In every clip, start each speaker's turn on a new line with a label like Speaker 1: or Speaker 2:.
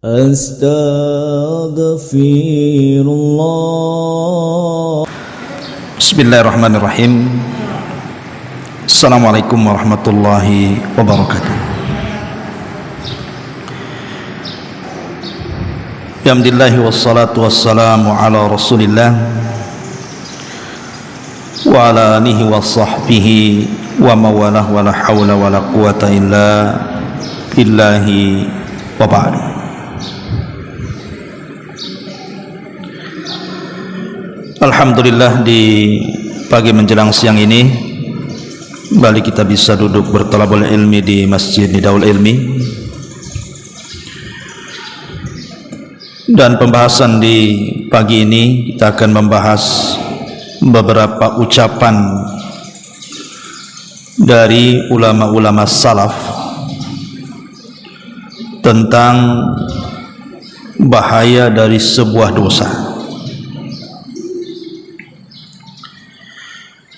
Speaker 1: Astaghfirullah.
Speaker 2: Bismillahirrahmanirrahim. Assalamualaikum warahmatullahi wabarakatuh. Alhamdulillahi wassalatu wassalamu ala rasulillah wa ala alihi wa sahbihi wa mawalah wa la hawla wa la quwata illa billahi wa ba'd. Alhamdulillah, di pagi menjelang siang ini kembali kita bisa duduk bertalabul ilmi di Masjid Nidaul Ilmi, dan pembahasan di pagi ini kita akan membahas beberapa ucapan dari ulama-ulama salaf tentang bahaya dari sebuah dosa.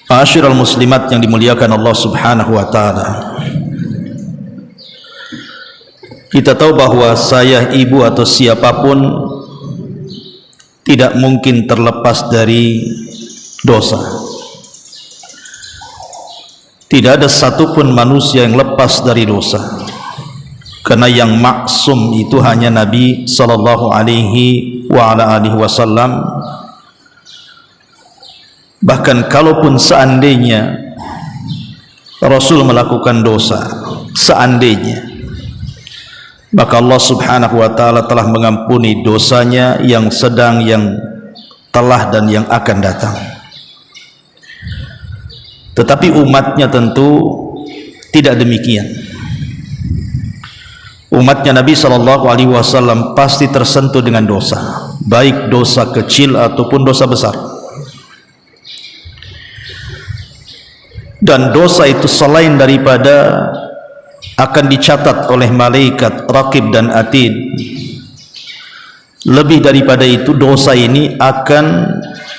Speaker 2: Ma'asyiral muslimat yang dimuliakan Allah Subhanahu wa taala. Kita tahu bahwa saya, ibu atau siapapun tidak mungkin terlepas dari dosa. Tidak ada satupun manusia yang lepas dari dosa, karena yang maksum itu hanya Nabi sallallahu alaihi wa ala alihi wasallam. Bahkan kalaupun seandainya Rasul melakukan dosa, seandainya, maka Allah Subhanahu wa taala telah mengampuni dosanya yang sedang, yang telah, dan yang akan datang. Tetapi umatnya tentu tidak demikian. Umatnya Nabi sallallahu alaihi wasallam pasti tersentuh dengan dosa, baik dosa kecil ataupun dosa besar. Dan dosa itu selain daripada akan dicatat oleh malaikat Raqib dan Atid, lebih daripada itu dosa ini akan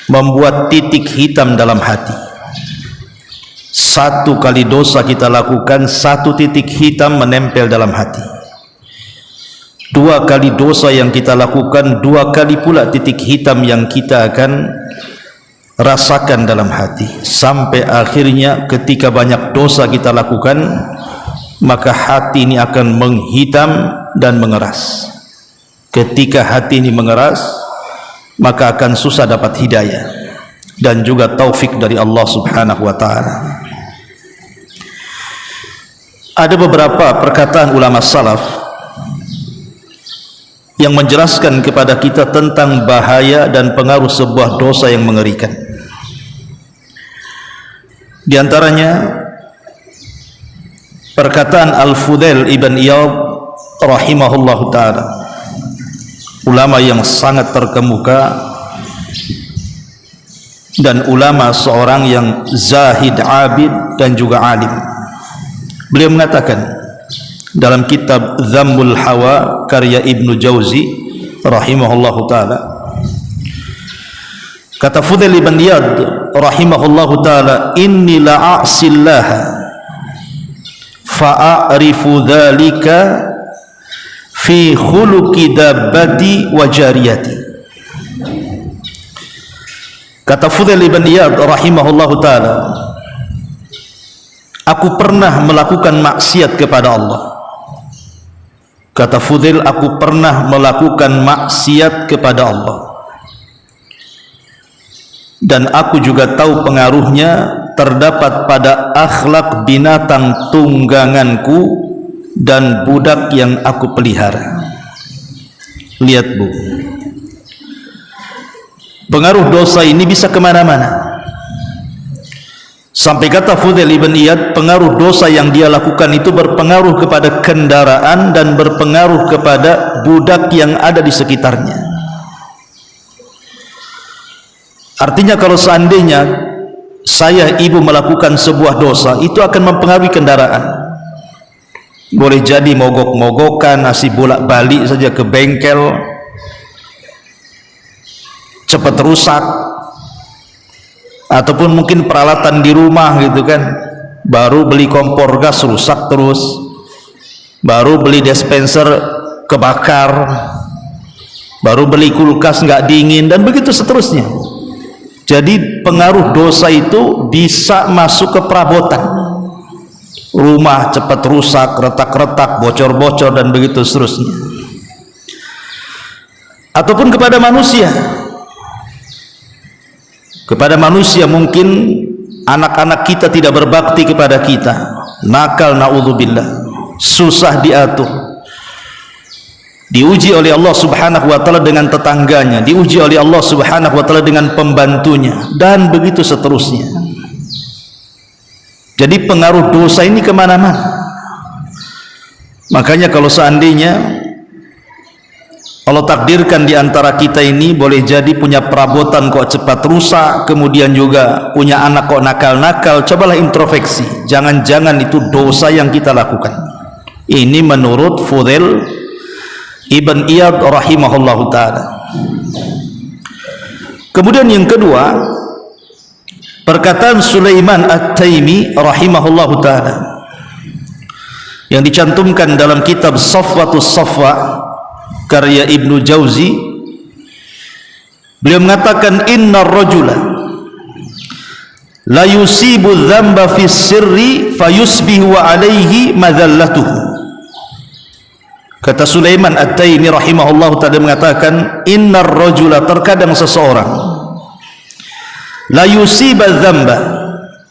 Speaker 2: membuat titik hitam dalam hati. Satu kali dosa kita lakukan, satu titik hitam menempel dalam hati. Dua kali dosa yang kita lakukan, dua kali pula titik hitam yang kita akan rasakan dalam hati. Sampai akhirnya ketika banyak dosa kita lakukan, maka hati ini akan menghitam dan mengeras. Ketika hati ini mengeras, maka akan susah dapat hidayah dan juga taufik dari Allah Subhanahu wa taala. Ada beberapa perkataan ulama salaf yang menjelaskan kepada kita tentang bahaya dan pengaruh sebuah dosa yang mengerikan. Di antaranya perkataan Al-Fudail ibn Iyad rahimahullahu ta'ala, ulama yang sangat terkemuka dan ulama seorang yang zahid, abid, dan juga alim. Beliau mengatakan dalam kitab Dhammul Hawa karya Ibnu Jauzi rahimahullahu ta'ala, kata Fudail ibn Iyad rahimahullahu ta'ala, inni la'asillaha fa'arifu dhalika fi khuluqi dabbati wa jariyati. Kata Fudail ibn Iyad rahimahullahu ta'ala, aku pernah melakukan maksiat kepada Allah. Kata Fudail, aku pernah melakukan maksiat kepada Allah, dan aku juga tahu pengaruhnya terdapat pada akhlak binatang tungganganku dan budak yang aku pelihara. Lihat bu, pengaruh dosa ini bisa kemana-mana. Sampai kata Fudail ibn Iyad, pengaruh dosa yang dia lakukan itu berpengaruh kepada kendaraan dan berpengaruh kepada budak yang ada di sekitarnya. Artinya kalau seandainya saya, ibu, melakukan sebuah dosa, itu akan mempengaruhi kendaraan. Boleh jadi mogok-mogokan, nasi bolak-balik saja ke bengkel, cepat rusak, ataupun mungkin peralatan di rumah gitu kan, baru beli kompor gas rusak terus, baru beli dispenser kebakar, baru beli kulkas nggak dingin, dan begitu seterusnya. Jadi pengaruh dosa itu bisa masuk ke perabotan, rumah cepat rusak, retak-retak, bocor-bocor, dan begitu seterusnya. Ataupun kepada manusia, mungkin anak-anak kita tidak berbakti kepada kita, nakal, naudzubillah, susah diatur, diuji oleh Allah Subhanahu wa taala dengan tetangganya, diuji oleh Allah Subhanahu wa taala dengan pembantunya, dan begitu seterusnya. Jadi pengaruh dosa ini kemana-mana. Makanya kalau seandainya Allah takdirkan di antara kita ini boleh jadi punya perabotan kok cepat rusak, kemudian juga punya anak kok nakal-nakal, cobalah introspeksi, jangan-jangan itu dosa yang kita lakukan. Ini menurut Fudail Ibn Iyad rahimahullahu ta'ala. Kemudian yang kedua, perkataan Sulaiman At-Taimi rahimahullahu ta'ala yang dicantumkan dalam kitab Safwatus Safwa karya Ibnu Jauzi. Beliau mengatakan, innar rajula la yusibu dzamba fis sirri fayusbihu alaihi madallatuhu. Kata Sulaiman At-Taimi rahimahullah ta'ala mengatakan, innar rajula, terkadang seseorang, la yusiba dzamba,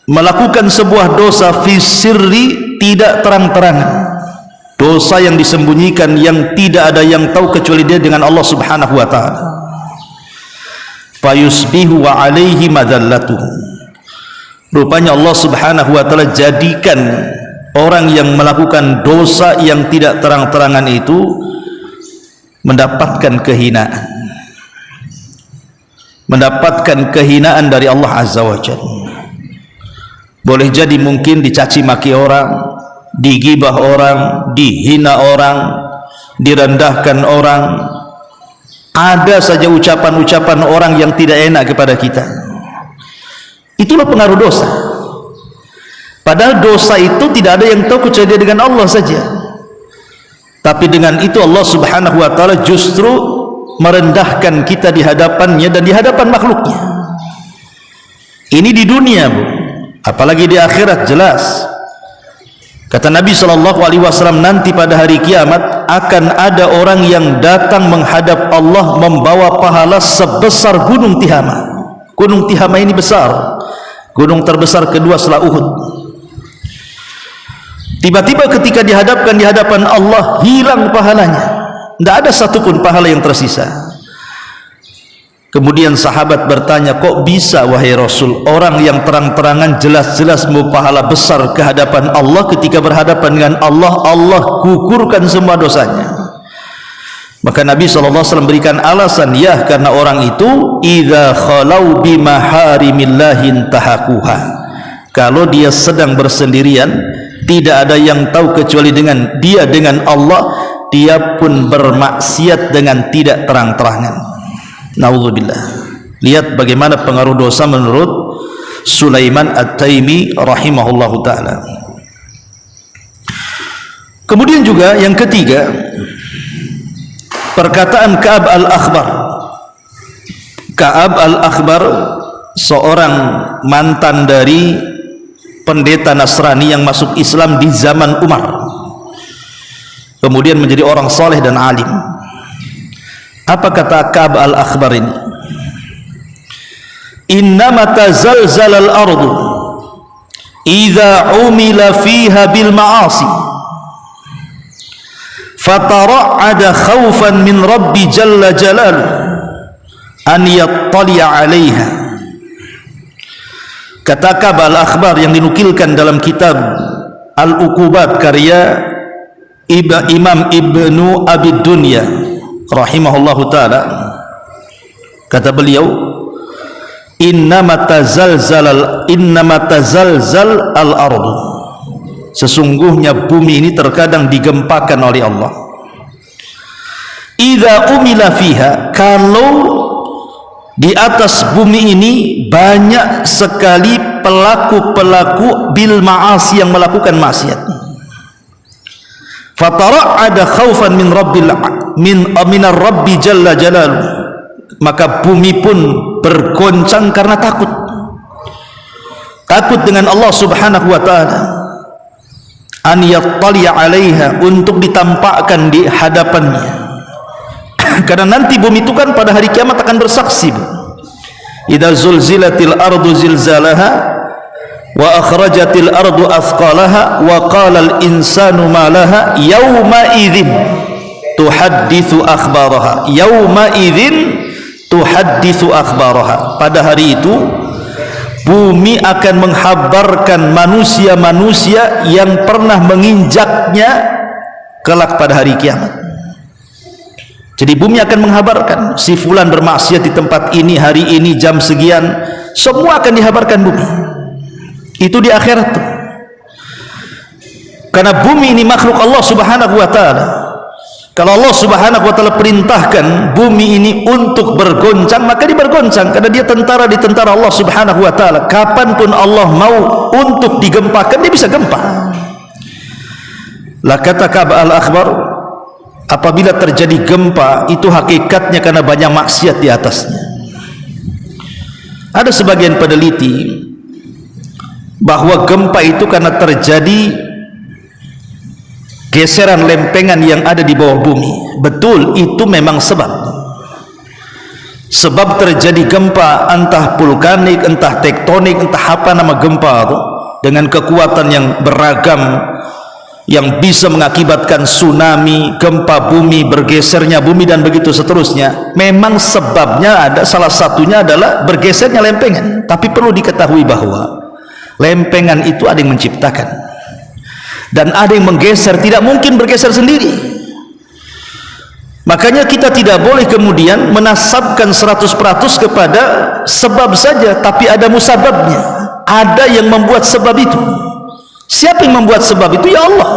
Speaker 2: melakukan sebuah dosa fi sirri, tidak terang-terangan, dosa yang disembunyikan, yang tidak ada yang tahu kecuali dia dengan Allah Subhanahu wa ta'ala. Fayusbihu wa alaihi madallatuhu, rupanya Allah Subhanahu wa ta'ala jadikan orang yang melakukan dosa yang tidak terang-terangan itu mendapatkan kehinaan, dari Allah Azza wa Jalla. Boleh jadi mungkin dicaci maki orang, digibah orang, dihina orang, direndahkan orang, ada saja ucapan-ucapan orang yang tidak enak kepada kita. Itulah pengaruh dosa. Padahal dosa itu tidak ada yang tahu kecuali dengan Allah saja. Tapi dengan itu Allah Subhanahu wa ta'ala justru merendahkan kita di hadapannya dan di hadapan makhluknya. Ini di dunia, Bu. Apalagi di akhirat, jelas. Kata Nabi SAW, nanti pada hari kiamat akan ada orang yang datang menghadap Allah membawa pahala sebesar gunung Tihama. Gunung Tihama ini besar, gunung terbesar kedua setelah Uhud. Tiba-tiba ketika dihadapkan di hadapan Allah, hilang pahalanya, tidak ada satupun pahala yang tersisa. Kemudian sahabat bertanya, kok bisa wahai Rasul, orang yang terang-terangan jelas-jelas mau pahala besar ke hadapan Allah, ketika berhadapan dengan Allah, Allah gugurkan semua dosanya. Maka Nabi SAW berikan alasan, ya karena orang itu idza khalau bimaharimillahi intahakuha, kalau dia sedang bersendirian, tidak ada yang tahu kecuali dengan dia, dengan Allah, dia pun bermaksiat dengan tidak terang-terangan. Naudzubillah. Lihat bagaimana pengaruh dosa menurut Sulaiman At-Taimi rahimahullahu ta'ala. Kemudian juga yang ketiga, perkataan Ka'ab al-Akhbar. Ka'ab al-Akhbar seorang mantan dari pendeta Nasrani yang masuk Islam di zaman Umar, kemudian menjadi orang saleh dan alim. Apa kata Ka'ab al-Akhbar ini? Innama tazalzal al-ardu idza umila fiha bil ma'asi fatara'ada khawfan min rabbi jalla jalal an yattali'a 'alaiha. Kata Ka'ab al-Akhbar yang dinukilkan dalam kitab Al-Uqubat karya Imam Ibnu Abi Dunya rahimahullahu ta'ala, kata beliau, innama tazalzal al-ardu, sesungguhnya bumi ini terkadang digempakan oleh Allah. Idza umila fiha, kalau di atas bumi ini banyak sekali pelaku-pelaku bil ma'asi, yang melakukan maksiat. fatara'ada khaufan minar rabbi jalla jalaluhu, maka bumi pun bergoncang karena takut dengan Allah subhanahu wa ta'ala, an yattali'a 'alaiha, untuk ditampakkan di hadapannya. Karena nanti bumi itu kan pada hari kiamat akan bersaksi, idza zulzilatil ardu zilzalaha wa akhrajatil ardu athqalaha wa qala al insanu ma laha yawma idzin tuhadditsu akhbaraha, yawma idzin tuhadditsu akhbaraha. Pada hari itu bumi akan menghabarkan manusia-manusia yang pernah menginjaknya kelak pada hari kiamat. Jadi bumi akan menghabarkan, si fulan bermaksiat di tempat ini hari ini jam sekian, semua akan dihabarkan bumi. Itu di akhirat tuh. Karena bumi ini makhluk Allah subhanahu wa ta'ala. Kalau Allah subhanahu wa ta'ala perintahkan bumi ini untuk bergoncang, maka dia bergoncang, karena dia tentara di tentara Allah subhanahu wa ta'ala. Kapanpun Allah mau untuk digempakan, dia bisa gempa. Lah kata Ka'ab al-Akhbar, apabila terjadi gempa itu hakikatnya karena banyak maksiat di atasnya. Ada sebagian peneliti bahwa gempa itu karena terjadi geseran lempengan yang ada di bawah bumi. Betul, itu memang sebab terjadi gempa, entah vulkanik, entah tektonik, entah apa nama gempa itu, dengan kekuatan yang beragam, yang bisa mengakibatkan tsunami, gempa bumi, bergesernya bumi, dan begitu seterusnya. Memang sebabnya ada, salah satunya adalah bergesernya lempengan. Tapi perlu diketahui bahwa lempengan itu ada yang menciptakan dan ada yang menggeser, tidak mungkin bergeser sendiri. Makanya kita tidak boleh kemudian menasabkan 100% kepada sebab saja, tapi ada musababnya, ada yang membuat sebab itu. Siapa yang membuat sebab itu? Ya Allah.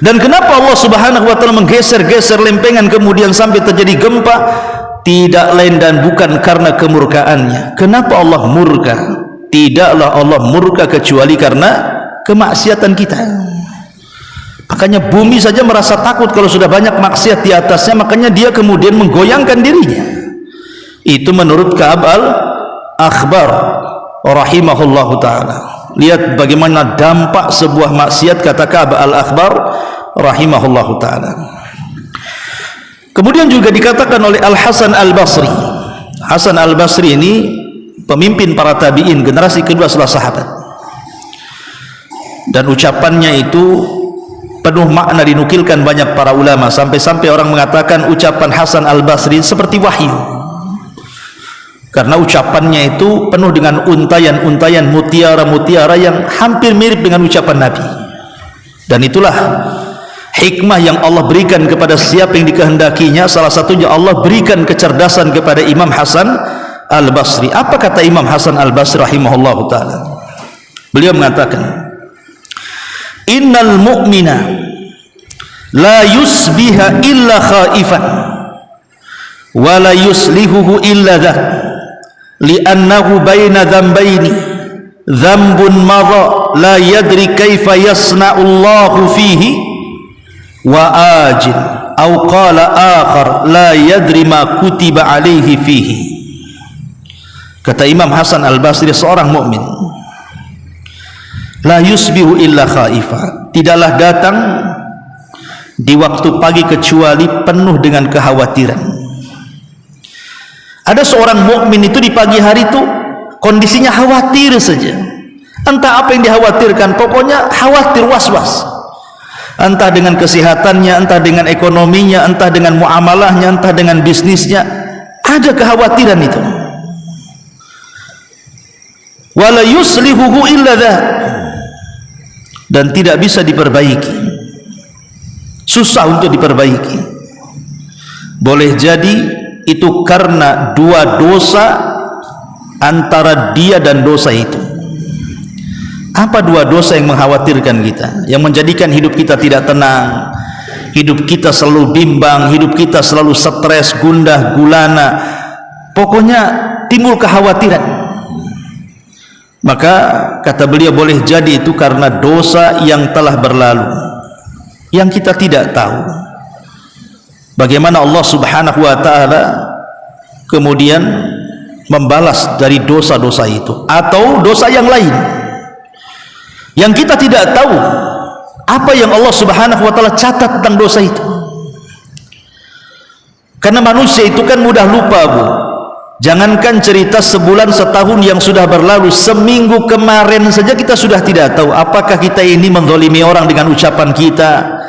Speaker 2: Dan kenapa Allah subhanahu wa ta'ala menggeser-geser lempengan kemudian sampai terjadi gempa? Tidak lain dan bukan karena kemurkaannya. Kenapa Allah murka? Tidaklah Allah murka kecuali karena kemaksiatan kita. Makanya bumi saja merasa takut kalau sudah banyak maksiat di atasnya, makanya dia kemudian menggoyangkan dirinya. Itu menurut Ka'ab al-Akhbar rahimahullahu ta'ala. Lihat bagaimana dampak sebuah maksiat, kata Ka'ab al-Akhbar rahimahullahu ta'ala. Kemudian juga dikatakan oleh Al-Hasan Al-Basri. Hasan Al-Basri ini pemimpin para tabi'in, generasi kedua setelah sahabat, dan ucapannya itu penuh makna, dinukilkan banyak para ulama, sampai-sampai orang mengatakan ucapan Hasan Al-Basri seperti wahyu, karena ucapannya itu penuh dengan untayan-untayan, mutiara-mutiara yang hampir mirip dengan ucapan Nabi. Dan itulah hikmah yang Allah berikan kepada siapa yang dikehendakinya. Salah satunya Allah berikan kecerdasan kepada Imam Hasan Al-Basri. Apa kata Imam Hasan Al-Basri rahimahullah ta'ala? Beliau mengatakan, innal mu'mina la yusbiha illa khaifan wa la yuslihuhu illa dhak, li'annahu baina dhanbaini dhanbun madha la yadri kaifa yasna'u Allahu fihi wa ajil, au qala akhar la yadri ma kutiba alaihi fihi. Kata Imam Hasan Al-Basri, seorang mukmin la yusbihu illa khaifa, tidaklah datang di waktu pagi kecuali penuh dengan kekhawatiran. Ada seorang mukmin itu di pagi hari itu kondisinya khawatir saja. Entah apa yang dikhawatirkan, pokoknya khawatir, was-was. Entah dengan kesehatannya, entah dengan ekonominya, entah dengan muamalahnya, entah dengan bisnisnya, ada kekhawatiran itu. Wala yuslihuhu illa dzak, dan tidak bisa diperbaiki, susah untuk diperbaiki. Boleh jadi itu karena dua dosa antara dia dan dosa itu. Apa dua dosa yang mengkhawatirkan kita, yang menjadikan hidup kita tidak tenang, hidup kita selalu bimbang, hidup kita selalu stres, gundah gulana, pokoknya timbul kekhawatiran? Maka kata beliau, boleh jadi itu karena dosa yang telah berlalu. yang kita tidak tahu bagaimana Allah Subhanahu wa taala kemudian membalas dari dosa-dosa itu, atau dosa yang lain yang kita tidak tahu apa yang Allah Subhanahu wa taala catat tentang dosa itu. Karena manusia itu kan mudah lupa, Bu. Jangankan cerita sebulan, setahun yang sudah berlalu, seminggu kemarin saja kita sudah tidak tahu apakah kita ini menzalimi orang dengan ucapan kita,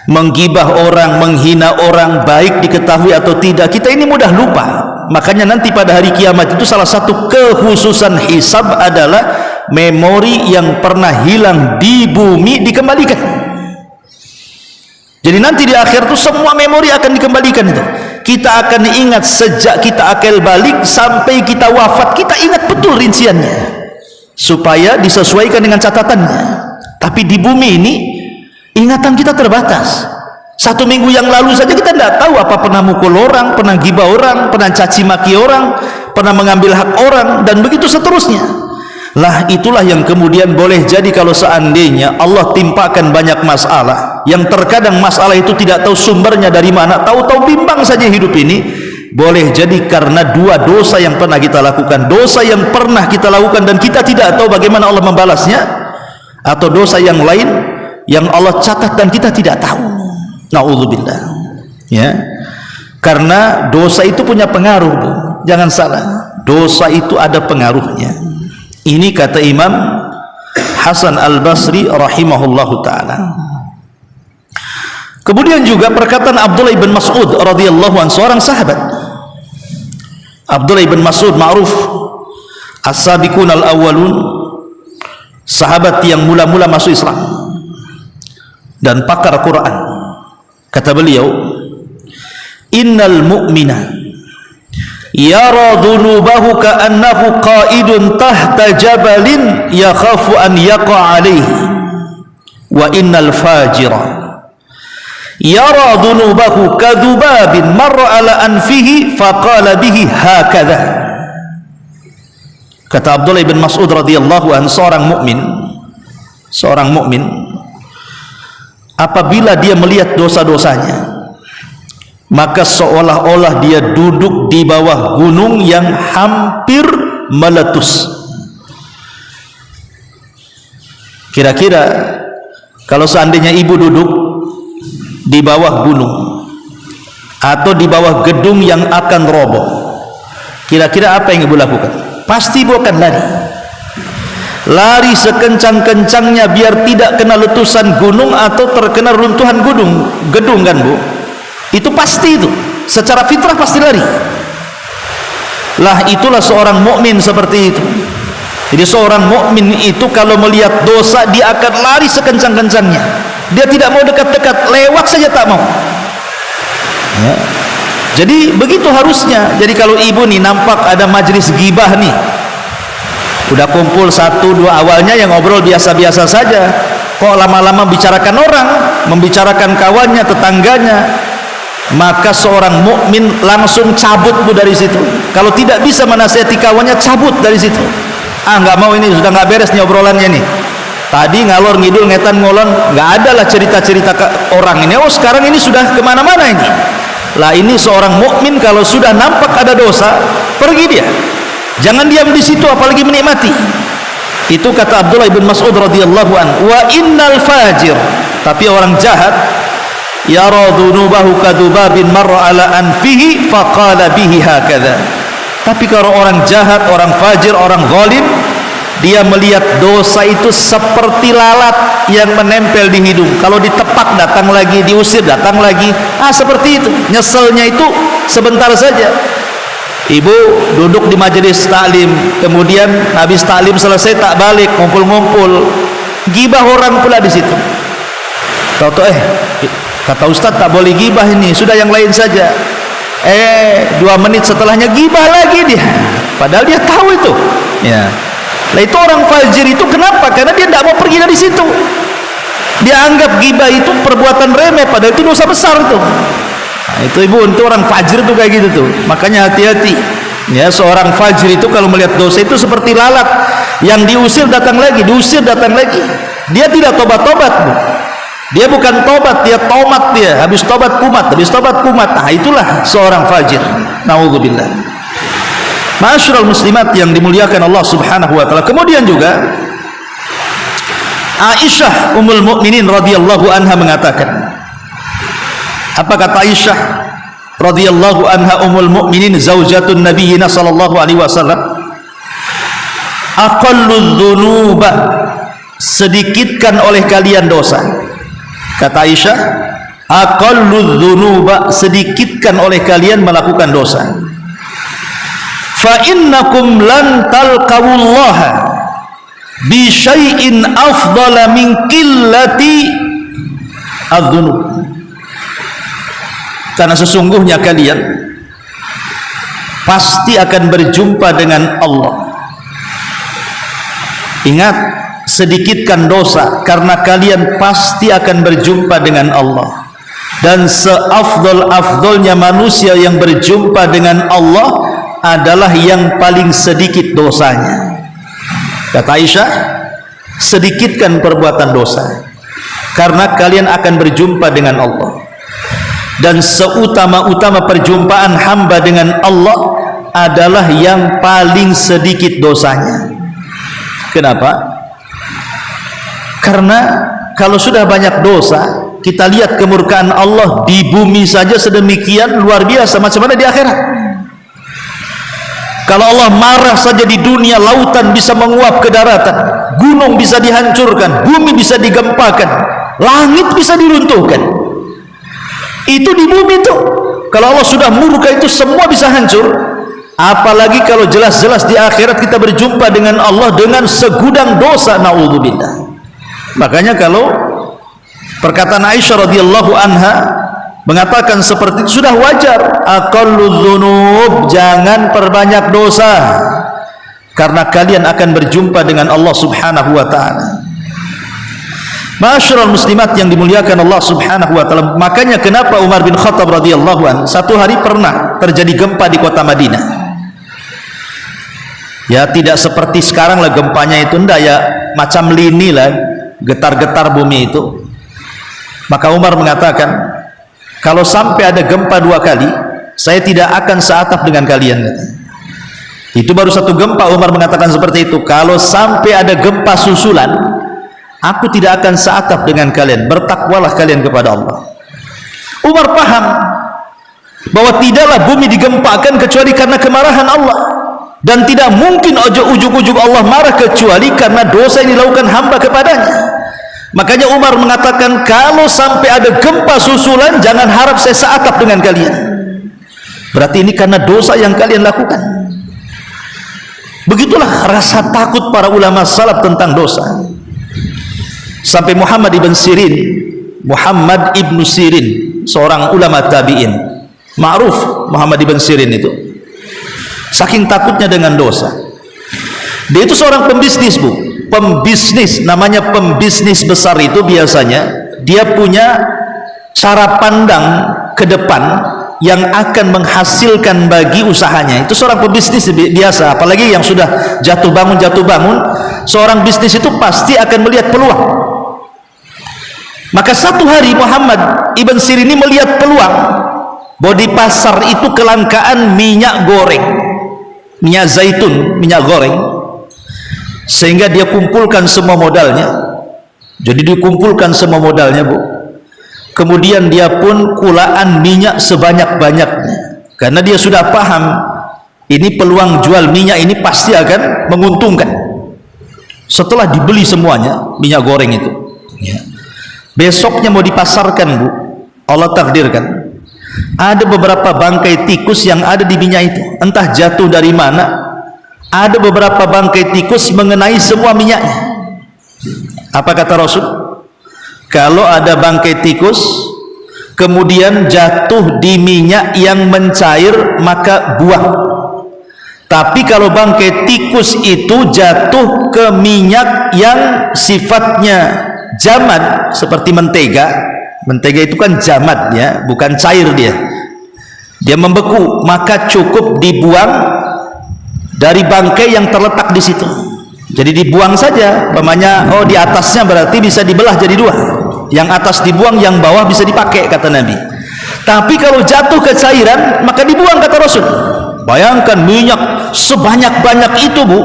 Speaker 2: menggibah orang, menghina orang, baik diketahui atau tidak. Kita ini mudah lupa. Makanya nanti pada hari kiamat itu salah satu kekhususan hisab adalah memori yang pernah hilang di bumi dikembalikan. Jadi nanti di akhir itu semua memori akan dikembalikan itu. Kita akan ingat sejak kita akal balik sampai kita wafat, kita ingat betul rinciannya supaya disesuaikan dengan catatannya. Tapi di bumi ini ingatan kita terbatas. 1 minggu yang lalu saja kita tidak tahu apa pernah mukul orang, pernah gibah orang, pernah caci maki orang, pernah mengambil hak orang, dan begitu seterusnya. Lah itulah yang kemudian boleh jadi kalau seandainya Allah timpakan banyak masalah yang terkadang masalah itu tidak tahu sumbernya dari mana, tahu-tahu bimbang saja hidup ini, boleh jadi karena 2 dosa yang pernah kita lakukan, dosa yang pernah kita lakukan dan kita tidak tahu bagaimana Allah membalasnya, atau dosa yang lain yang Allah catat dan kita tidak tahu. Na'udzubillah. Ya, karena dosa itu punya pengaruh, Bu. Jangan salah, dosa itu ada pengaruhnya. Ini kata Imam Hasan Al-Basri rahimahullahu ta'ala. Kemudian juga perkataan Abdullah bin Mas'ud radhiyallahu anhu, seorang sahabat. Abdullah bin Mas'ud ma'ruf as-sabiqun al-awwalun, sahabat yang mula-mula masuk Islam dan pakar Quran. Kata beliau, innal mu'mina yara dhunubahu ka'annahu qa'idun tahta jabalin yakhafu an yaqa alaihi, wa innal fajira yara dhunubahu kadhubabin marra ala anfihi faqala bihi hakadha. Kata Abdullah bin Mas'ud radhiyallahu anhu, seorang mukmin apabila dia melihat dosa-dosanya, maka seolah-olah dia duduk di bawah gunung yang hampir meletus. Kira-kira kalau seandainya ibu duduk di bawah gunung atau di bawah gedung yang akan roboh, kira-kira apa yang ibu lakukan? Pasti ibu akan lari sekencang-kencangnya biar tidak kena letusan gunung atau terkena runtuhan gedung kan, Bu? Itu pasti, itu secara fitrah pasti lari. Lah itulah seorang mukmin seperti itu. Jadi seorang mukmin itu kalau melihat dosa dia akan lari sekencang-kencangnya. Dia tidak mau dekat-dekat, lewat saja tak mau. Ya. Jadi begitu harusnya. Jadi kalau ibu nih nampak ada majelis gibah nih, udah kumpul 1-2, awalnya yang ngobrol biasa-biasa saja, kok lama-lama bicarakan orang, membicarakan kawannya, tetangganya, maka seorang mukmin langsung cabut, Bu, dari situ. Kalau tidak bisa menasihati kawannya, cabut dari situ. Nggak mau, ini sudah nggak beres nih obrolannya nih. Tadi ngalor ngidul, ngetan ngolon, nggak ada lah cerita-cerita ke orang ini. Oh sekarang ini sudah kemana-mana ini. Lah ini seorang mukmin kalau sudah nampak ada dosa, pergi dia. Jangan diam di situ apalagi menikmati. Itu kata Abdullah bin Mas'ud radhiyallahu anhu. Wa innal fajir, tapi orang jahat, yara dhunubahu kadhubabin marra ala anfihi faqala bihi hakadha. Tapi kalau orang jahat, orang fajir, orang zalim, dia melihat dosa itu seperti lalat yang menempel di hidung. Kalau ditepak datang lagi, diusir datang lagi. Seperti itu. Nyeselnya itu sebentar saja. Ibu duduk di majelis taklim, kemudian habis taklim selesai tak balik, ngumpul-ngumpul, gibah orang pula di situ. Tahu-tahu kata Ustaz tak boleh gibah ini, sudah yang lain saja. 2 menit setelahnya gibah lagi dia, padahal dia tahu itu. Ya. Nah itu orang fajir itu kenapa? Karena dia tidak mau pergi dari situ. Dia anggap gibah itu perbuatan remeh, padahal itu dosa besar tuh. Nah, itu ibu, untuk orang fajir tuh kayak gitu tuh. Makanya hati-hati. Ya, seorang fajir itu kalau melihat dosa itu seperti lalat yang diusir datang lagi, diusir datang lagi. Dia tidak tobat-tobat, Bu. Dia bukan tobat, dia tomat, dia habis tobat kumat, habis tobat kumat. Nah, itulah seorang fajir. Nauzubillah. Ma'asyiral muslimat yang dimuliakan Allah Subhanahu wa taala. Kemudian juga Aisyah Ummul Mukminin radhiyallahu anha mengatakan, apa kata Aisyah radhiyallahu anha Ummul Mukminin zaujatun nabiyina sallallahu alaihi wasallam? Aqalludz dzunuba, sedikitkan oleh kalian dosa. Kata Aisyah, aqalludz dzunuba, sedikitkan oleh kalian melakukan dosa. Fa innakum lan talqawallaha bi syai'in afdala min qillati adz-dzunub. Karena sesungguhnya kalian pasti akan berjumpa dengan Allah. Ingat, sedikitkan dosa karena kalian pasti akan berjumpa dengan Allah. Dan seafdol-afdolnya manusia yang berjumpa dengan Allah adalah yang paling sedikit dosanya. Kata Aisyah, sedikitkan perbuatan dosa karena kalian akan berjumpa dengan Allah. Dan seutama-utama perjumpaan hamba dengan Allah adalah yang paling sedikit dosanya. Kenapa? Karena kalau sudah banyak dosa, kita lihat kemurkaan Allah di bumi saja sedemikian luar biasa, macam mana di akhirat? Kalau Allah marah saja di dunia, lautan bisa menguap ke daratan, gunung bisa dihancurkan, bumi bisa digempakan, langit bisa diruntuhkan. Itu di bumi itu. Kalau Allah sudah murka, itu semua bisa hancur. Apalagi kalau jelas-jelas di akhirat kita berjumpa dengan Allah dengan segudang dosa, naudzubillah. Makanya kalau perkataan Aisyah radhiyallahu anha mengatakan seperti itu sudah wajar. Aqalludz dzunub, jangan perbanyak dosa karena kalian akan berjumpa dengan Allah Subhanahu wa taala. Ma'asyiral muslimat yang dimuliakan Allah Subhanahu wa taala. Makanya kenapa Umar bin Khattab radhiyallahu anhu satu hari pernah terjadi gempa di kota Madinah. Ya, tidak seperti sekarang lah gempanya itu, ndak ya, macam lini lah, getar-getar bumi itu. Maka Umar mengatakan, kalau sampai ada gempa 2 kali, saya tidak akan seatap dengan kalian. Itu baru satu gempa. Umar mengatakan seperti itu. Kalau sampai ada gempa susulan, aku tidak akan seatap dengan kalian. Bertakwalah kalian kepada Allah. Umar paham bahwa tidaklah bumi digempakan kecuali karena kemarahan Allah, dan tidak mungkin ujug-ujug Allah marah kecuali karena dosa yang dilakukan hamba kepadanya. Makanya Umar mengatakan, kalau sampai ada gempa susulan, jangan harap saya seatap dengan kalian. Berarti ini karena dosa yang kalian lakukan. Begitulah rasa takut para ulama salaf tentang dosa. Sampai Muhammad ibn Sirin, seorang ulama tabi'in, ma'ruf Muhammad ibn Sirin itu, saking takutnya dengan dosa, dia itu seorang pembisnis, Bu. Pembisnis, namanya pembisnis besar itu biasanya dia punya cara pandang ke depan yang akan menghasilkan bagi usahanya. Itu seorang pembisnis biasa, apalagi yang sudah jatuh bangun, seorang bisnis itu pasti akan melihat peluang. Maka satu hari Muhammad ibn Sirin ini melihat peluang bahwa di pasar itu kelangkaan minyak goreng, minyak zaitun, minyak goreng, sehingga dia kumpulkan semua modalnya. Jadi dikumpulkan semua modalnya, Bu. Kemudian dia pun kulaan minyak sebanyak-banyaknya, karena dia sudah paham ini peluang jual minyak ini pasti akan menguntungkan. Setelah dibeli semuanya minyak goreng itu, ya, besoknya mau dipasarkan, Bu, Allah takdirkan ada beberapa bangkai tikus yang ada di minyak itu, entah jatuh dari mana. Ada beberapa bangkai tikus mengenai semua minyaknya. Apa kata Rasul? Kalau ada bangkai tikus kemudian jatuh di minyak yang mencair, maka buang. Tapi kalau bangkai tikus itu jatuh ke minyak yang sifatnya jamad, seperti mentega itu kan jamad, ya, bukan cair, dia membeku, maka cukup dibuang dari bangkai yang terletak di situ. Jadi dibuang saja, umpamanya di atasnya berarti bisa dibelah jadi 2. yang atas dibuang, yang bawah bisa dipakai kata Nabi. Tapi kalau jatuh ke cairan maka dibuang kata Rasul. Bayangkan minyak sebanyak-banyak itu Bu,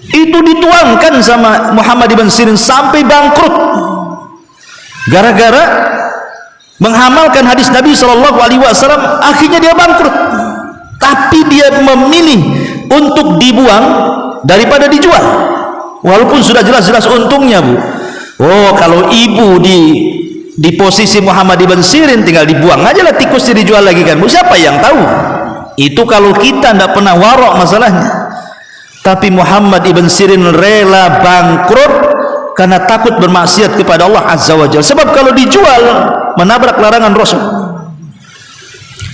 Speaker 2: itu dituangkan sama Muhammad ibn Sirin sampai bangkrut gara-gara menghamalkan hadis Nabi SAW. Akhirnya dia bangkrut, tapi dia memilih untuk dibuang daripada dijual, walaupun sudah jelas-jelas untungnya Bu. Oh, kalau ibu di posisi Muhammad ibn Sirin, tinggal dibuang aja lah tikusnya, dijual lagi kan Bu. Siapa yang tahu? Itu kalau kita tidak pernah warok masalahnya. Tapi Muhammad ibn Sirin rela bangkrut karena takut bermaksiat kepada Allah Azza wa Jalla. Sebab kalau dijual menabrak larangan Rasul.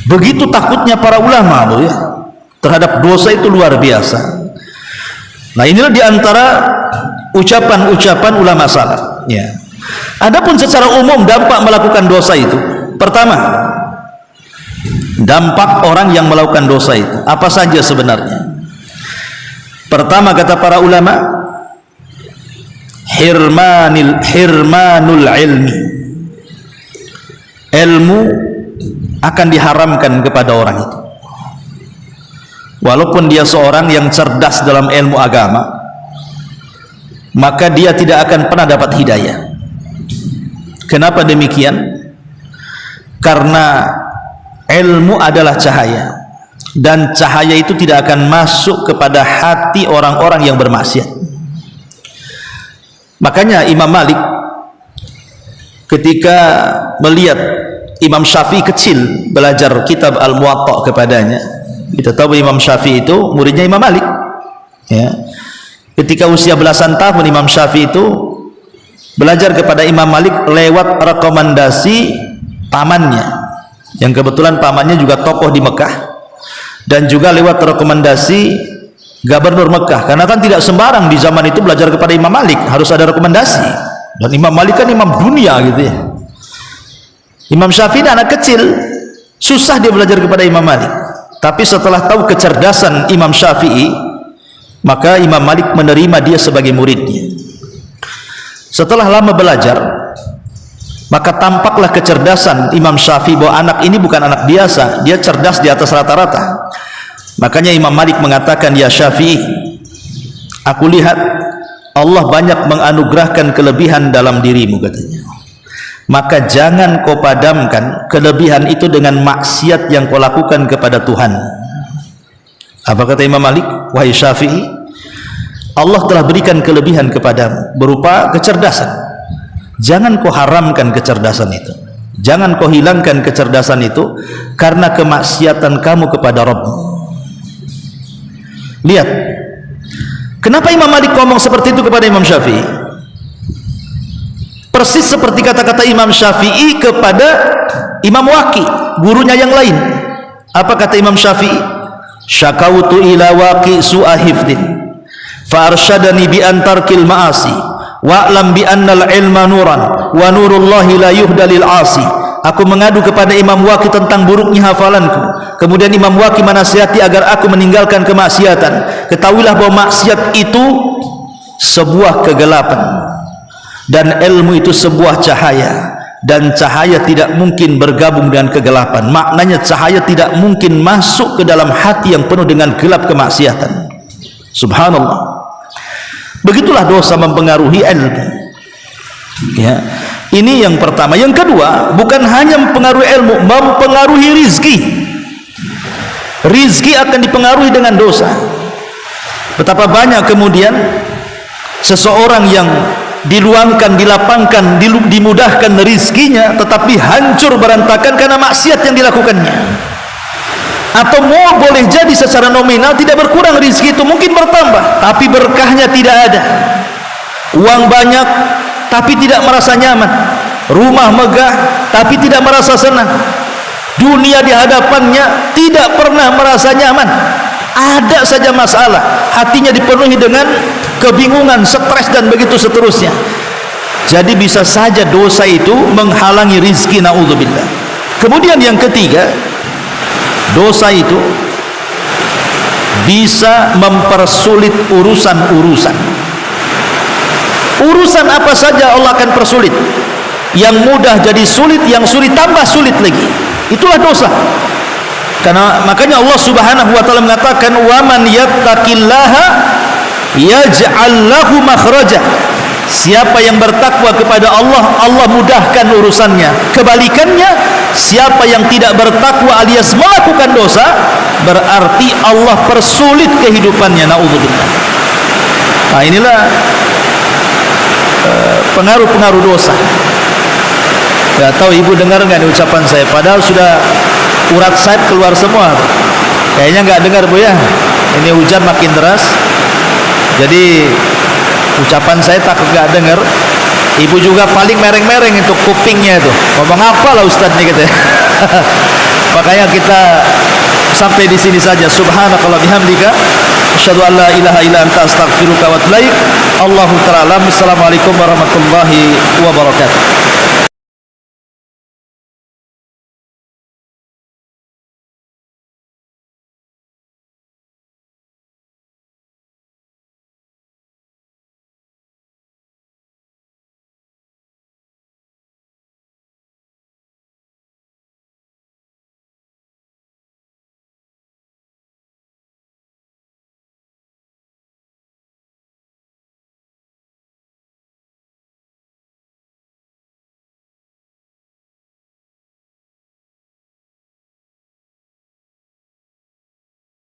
Speaker 2: Begitu takutnya para ulama Bu, ya, terhadap dosa itu luar biasa. Nah, inilah diantara ucapan-ucapan ulama salaf. Ya. Adapun secara umum dampak melakukan dosa itu, pertama, dampak orang yang melakukan dosa itu apa saja sebenarnya? Pertama kata para ulama, hirmanul ilmi. Ilmu akan diharamkan kepada orang itu. Walaupun dia seorang yang cerdas dalam ilmu agama, maka dia tidak akan pernah dapat hidayah. Kenapa demikian? Karena ilmu adalah cahaya, dan cahaya itu tidak akan masuk kepada hati orang-orang yang bermaksiat. Makanya Imam Malik ketika melihat Imam Syafi'i kecil belajar kitab Al-Muwatta kepadanya, kita tahu Imam Syafi'i itu muridnya Imam Malik, ya. Ketika usia belasan tahun Imam Syafi'i itu belajar kepada Imam Malik lewat rekomendasi pamannya, yang kebetulan pamannya juga tokoh di Mekah, dan juga lewat rekomendasi Gubernur Mekah, karena kan tidak sembarang di zaman itu belajar kepada Imam Malik, harus ada rekomendasi. Dan Imam Malik kan imam dunia gitu ya. Imam Syafi'i anak kecil, susah dia belajar kepada Imam Malik. Tapi setelah tahu kecerdasan Imam Syafi'i, maka Imam Malik menerima dia sebagai muridnya. Setelah lama belajar, maka tampaklah kecerdasan Imam Syafi'i bahwa anak ini bukan anak biasa, dia cerdas di atas rata-rata. Makanya Imam Malik mengatakan, ya Syafi'i, aku lihat Allah banyak menganugerahkan kelebihan dalam dirimu, katanya. Maka jangan kau padamkan kelebihan itu dengan maksiat yang kau lakukan kepada Tuhan. Apa kata Imam Malik? Wahai Syafi'i, Allah telah berikan kelebihan kepadamu berupa kecerdasan. Jangan kau haramkan kecerdasan itu, jangan kau hilangkan kecerdasan itu karena kemaksiatan kamu kepada Rabb-Mu. Lihat, kenapa Imam Malik ngomong seperti itu kepada Imam Syafi'i? Persis seperti kata-kata Imam Syafi'i kepada Imam Waqi, gurunya yang lain. Apa kata Imam Syafi'i? Syakautu ila Waqi su'a hifdin fa arsyadani bi antarkil ma'asi wa'lam bi annal ilma nuran wa nurullahi la yuhda lil 'asi. Aku mengadu kepada Imam Waqi tentang buruknya hafalanku. Kemudian Imam Waqi menasihati agar aku meninggalkan kemaksiatan. Ketahuilah bahwa maksiat itu sebuah kegelapan dan ilmu itu sebuah cahaya, dan cahaya tidak mungkin bergabung dengan kegelapan. Maknanya cahaya tidak mungkin masuk ke dalam hati yang penuh dengan gelap kemaksiatan. Subhanallah. Begitulah dosa mempengaruhi ilmu, ya. Ini yang pertama. Yang kedua, bukan hanya mempengaruhi ilmu, mempengaruhi rizki. Rizki akan dipengaruhi dengan dosa. Betapa banyak kemudian seseorang yang diluangkan, dilapangkan, dimudahkan rizkinya, tetapi hancur berantakan karena maksiat yang dilakukannya. Atau mau boleh jadi secara nominal tidak berkurang rizki itu, mungkin bertambah, tapi berkahnya tidak ada. Uang banyak tapi tidak merasa nyaman, rumah megah tapi tidak merasa senang, dunia di hadapannya tidak pernah merasa nyaman, ada saja masalah, hatinya dipenuhi dengan kebingungan, stres, dan begitu seterusnya. Jadi bisa saja dosa itu menghalangi rizki, na'udzubillah. Kemudian yang ketiga, dosa itu bisa mempersulit urusan-urusan. Urusan apa saja Allah akan persulit. yang mudah jadi sulit, yang sulit tambah sulit lagi. Itulah dosa. Karena makanya Allah Subhanahu wa taala mengatakan, "Wa man yattaqillaha yaj'al lahu makhraja." Siapa yang bertakwa kepada Allah, Allah mudahkan urusannya. Kebalikannya, siapa yang tidak bertakwa alias melakukan dosa, berarti Allah persulit kehidupannya. Naudzubillah. Nah, inilah pengaruh-pengaruh dosa. Ya, tahu ibu dengar nggak nih ucapan saya? Padahal sudah urat sayap keluar semua. Kayaknya nggak dengar bu ya. Ini hujan makin deras. Jadi ucapan saya takut nggak dengar. Ibu juga paling mereng-mereng untuk kupingnya itu. Ngomong apa lah Ustadz nih gitu. Makanya kita sampai di sini saja. Subhanakallah bihamdika, asyhadu an la ilaha illa anta, astaghfiruka wa atubu ilaik. Allahu ta'ala. Assalamualaikum warahmatullahi wabarakatuh.